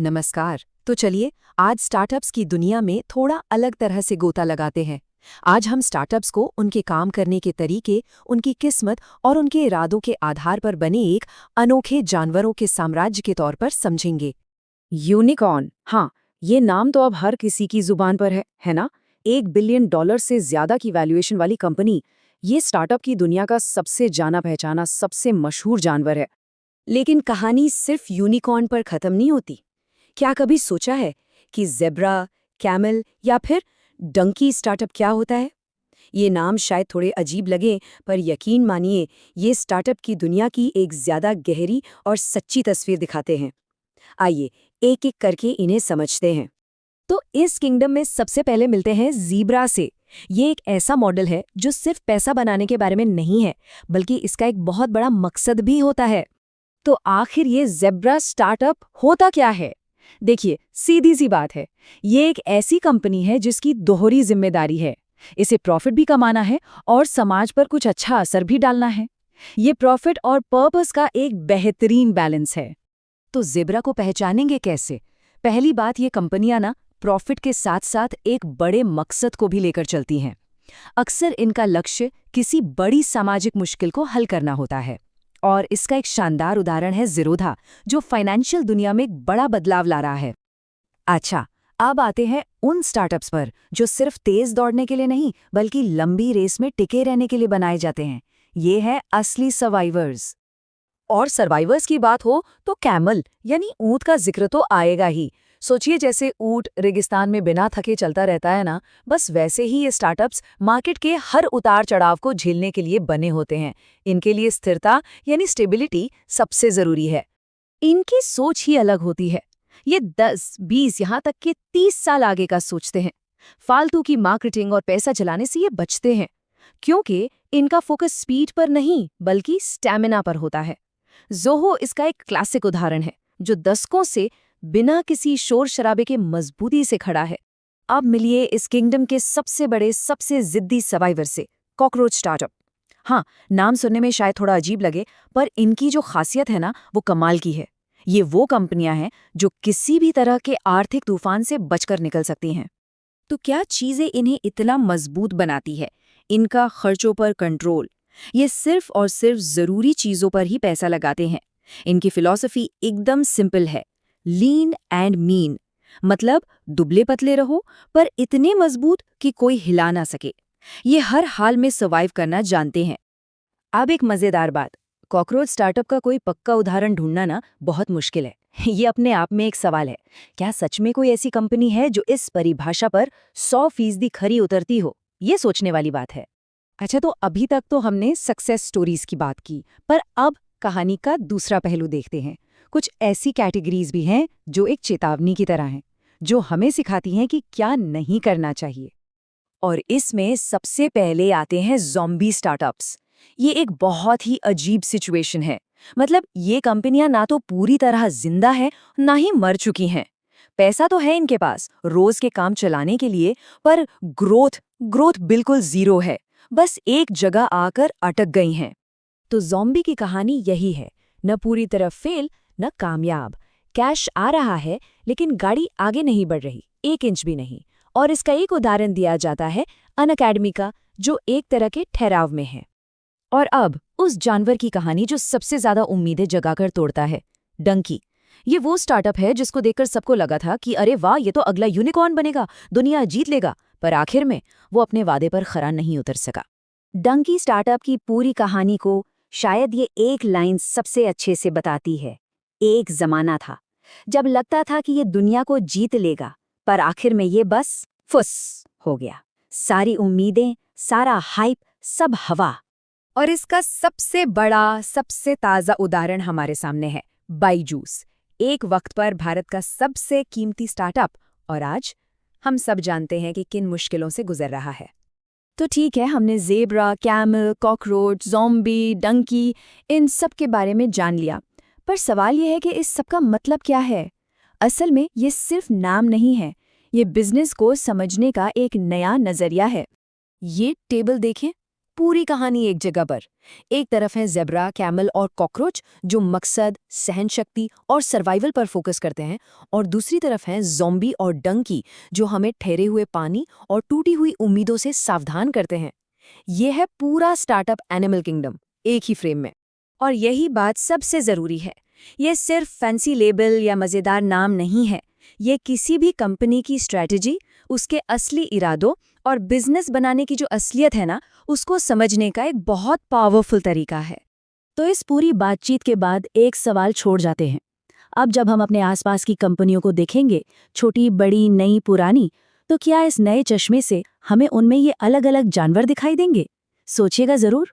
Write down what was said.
नमस्कार। तो चलिए आज स्टार्टअप्स की दुनिया में थोड़ा अलग तरह से गोता लगाते हैं। आज हम स्टार्टअप्स को उनके काम करने के तरीके, उनकी किस्मत और उनके इरादों के आधार पर बने एक अनोखे जानवरों के साम्राज्य के तौर पर समझेंगे। यूनिकॉर्न, हाँ, ये नाम तो अब हर किसी की जुबान पर है ना। $1 बिलियन से ज्यादा की वैल्यूएशन वाली कंपनी, ये स्टार्टअप की दुनिया का सबसे जाना पहचाना सबसे मशहूर जानवर है। लेकिन कहानी सिर्फ यूनिकॉर्न पर खत्म नहीं होती। क्या कभी सोचा है कि ज़ेब्रा, कैमल या फिर डंकी स्टार्टअप क्या होता है? ये नाम शायद थोड़े अजीब लगे, पर यकीन मानिए ये स्टार्टअप की दुनिया की एक ज़्यादा गहरी और सच्ची तस्वीर दिखाते हैं। आइए एक-एक करके इन्हें समझते हैं। तो इस किंगडम में सबसे पहले मिलते हैं ज़ीब्रा से। ये एक ऐसा मॉडल है जो सिर्फ पैसा बनाने के बारे में नहीं है, बल्कि इसका एक बहुत बड़ा मकसद भी होता है। तो आखिर ये ज़ेब्रा स्टार्टअप होता क्या है? देखिए, सीधी सी बात है, ये एक ऐसी कंपनी है जिसकी दोहरी जिम्मेदारी है। इसे प्रॉफिट भी कमाना है और समाज पर कुछ अच्छा असर भी डालना है। ये प्रॉफिट और पर्पस का एक बेहतरीन बैलेंस है। तो ज़ेब्रा को पहचानेंगे कैसे? पहली बात, ये कंपनियां ना प्रॉफिट के साथ साथ एक बड़े मकसद को भी लेकर चलती हैं। अक्सर इनका लक्ष्य किसी बड़ी सामाजिक मुश्किल को हल करना होता है। और इसका एक शानदार उदाहरण है ज़ीरोधा, जो फाइनेंशियल दुनिया में एक बड़ा बदलाव ला रहा है। अच्छा, अब आते हैं उन स्टार्टअप्स पर जो सिर्फ तेज दौड़ने के लिए नहीं, बल्कि लंबी रेस में टिके रहने के लिए बनाए जाते हैं। ये है असली सर्वाइवर्स। और सर्वाइवर्स की बात हो तो कैमल यानी ऊंट का जिक्र तो आएगा ही। सोचिए, जैसे ऊंट रेगिस्तान में बिना थके चलता रहता है ना, बस वैसे ही ये स्टार्टअप्स मार्केट के हर उतार चढ़ाव को झेलने के लिए बने होते हैं। इनके लिए स्थिरता यानी स्टेबिलिटी सबसे जरूरी है। इनकी सोच ही अलग होती है। ये 10, 20 यहाँ तक कि 30 साल आगे का सोचते हैं। फालतू की मार्केटिंग और पैसा चलाने से ये बचते हैं, क्योंकि इनका फोकस स्पीड पर नहीं बल्कि स्टैमिना पर होता है। ज़ोहो इसका एक क्लासिक उदाहरण है, जो दशकों से बिना किसी शोर शराबे के मजबूती से खड़ा है। अब मिलिए इस किंगडम के सबसे बड़े, सबसे जिद्दी सर्वाइवर से, कॉकरोच स्टार्टअप। हाँ, नाम सुनने में शायद थोड़ा अजीब लगे, पर इनकी जो खासियत है ना, वो कमाल की है। ये वो कंपनियां हैं जो किसी भी तरह के आर्थिक तूफान से बचकर निकल सकती हैं। तो क्या चीजें इन्हें इतना मजबूत बनाती है? इनका खर्चों पर कंट्रोल। ये सिर्फ और सिर्फ जरूरी चीजों पर ही पैसा लगाते हैं। इनकी फिलॉसफी एकदम सिंपल है, लीन एंड मीन। मतलब दुबले पतले रहो, पर इतने मजबूत कि कोई हिला ना सके। ये हर हाल में सर्वाइव करना जानते हैं। अब एक मजेदार बात, कॉकरोच स्टार्टअप का कोई पक्का उदाहरण ढूंढना ना बहुत मुश्किल है। ये अपने आप में एक सवाल है। क्या सच में कोई ऐसी कंपनी है जो इस परिभाषा पर 100% खरी उतरती हो? ये सोचने वाली बात है। अच्छा, तो अभी तक तो हमने सक्सेस स्टोरीज की बात की, पर अब कहानी का दूसरा पहलू देखते हैं। कुछ ऐसी कैटेगरीज भी हैं जो एक चेतावनी की तरह हैं, जो हमें सिखाती हैं कि क्या नहीं करना चाहिए। और इसमें सबसे पहले आते हैं ज़ॉम्बी स्टार्टअप्स। ये एक बहुत ही अजीब सिचुएशन है। मतलब ये कंपनियां ना तो पूरी तरह जिंदा है, ना ही मर चुकी हैं। पैसा तो है इनके पास रोज के काम चलाने के लिए, पर ग्रोथ बिल्कुल जीरो है। बस एक जगह आकर अटक गई हैं। तो ज़ॉम्बी की कहानी यही है, न पूरी तरह फेल, न कामयाब। कैश आ रहा है, लेकिन गाड़ी आगे नहीं बढ़ रही, 1 इंच भी नहीं। और इसका एक उदाहरण दिया जाता है अनअकैडमी का, जो एक तरह के ठहराव में है। और अब उस जानवर की कहानी जो सबसे ज्यादा उम्मीदें जगाकर तोड़ता है, डंकी। ये वो स्टार्टअप है जिसको देखकर सबको लगा था कि अरे वाह, ये तो अगला यूनिकॉर्न बनेगा, दुनिया जीत लेगा। पर आखिर में वो अपने वादे पर खरा नहीं उतर सका। डंकी स्टार्टअप की पूरी कहानी को शायद ये एक लाइन सबसे अच्छे से बताती है। एक जमाना था जब लगता था कि ये दुनिया को जीत लेगा, पर आखिर में ये बस फुस हो गया। सारी उम्मीदें, सारा हाइप, सब हवा। और इसका सबसे बड़ा, सबसे ताज़ा उदाहरण हमारे सामने है, बायजूस। एक वक्त पर भारत का सबसे कीमती स्टार्टअप, और आज हम सब जानते हैं कि किन मुश्किलों से गुजर रहा है। तो ठीक है, हमने zebra, camel, cockroach, zombie, Dunki, इन सब के बारे में जान लिया। पर सवाल यह है कि इस सब का मतलब क्या है? असल में ये सिर्फ नाम नहीं है, ये बिजनेस को समझने का एक नया नज़रिया है। ये टेबल देखें, पूरी कहानी एक जगह पर। एक तरफ है ज़ेब्रा, कैमल और कॉकरोच जो मकसद, सहनशक्ति और सर्वाइवल पर फोकस करते हैं, और दूसरी तरफ है ज़ॉम्बी और डंकी जो हमें ठहरे हुए पानी और टूटी हुई उम्मीदों से सावधान करते हैं। ये है पूरा स्टार्टअप एनिमल किंगडम एक ही फ्रेम में। और यही बात सबसे ज़रूरी है, ये सिर्फ फैंसी लेबल या मज़ेदार नाम नहीं है। ये किसी भी कंपनी की स्ट्रैटेजी, उसके असली इरादों और बिजनेस बनाने की जो असलियत है ना, उसको समझने का एक बहुत पावरफुल तरीका है। तो इस पूरी बातचीत के बाद एक सवाल छोड़ जाते हैं। अब जब हम अपने आसपास की कंपनियों को देखेंगे, छोटी, बड़ी, नई, पुरानी, तो क्या इस नए चश्मे से हमें उनमें ये अलग-अलग जानवर दिखाई देंगे? सोचिएगा ज़रूर।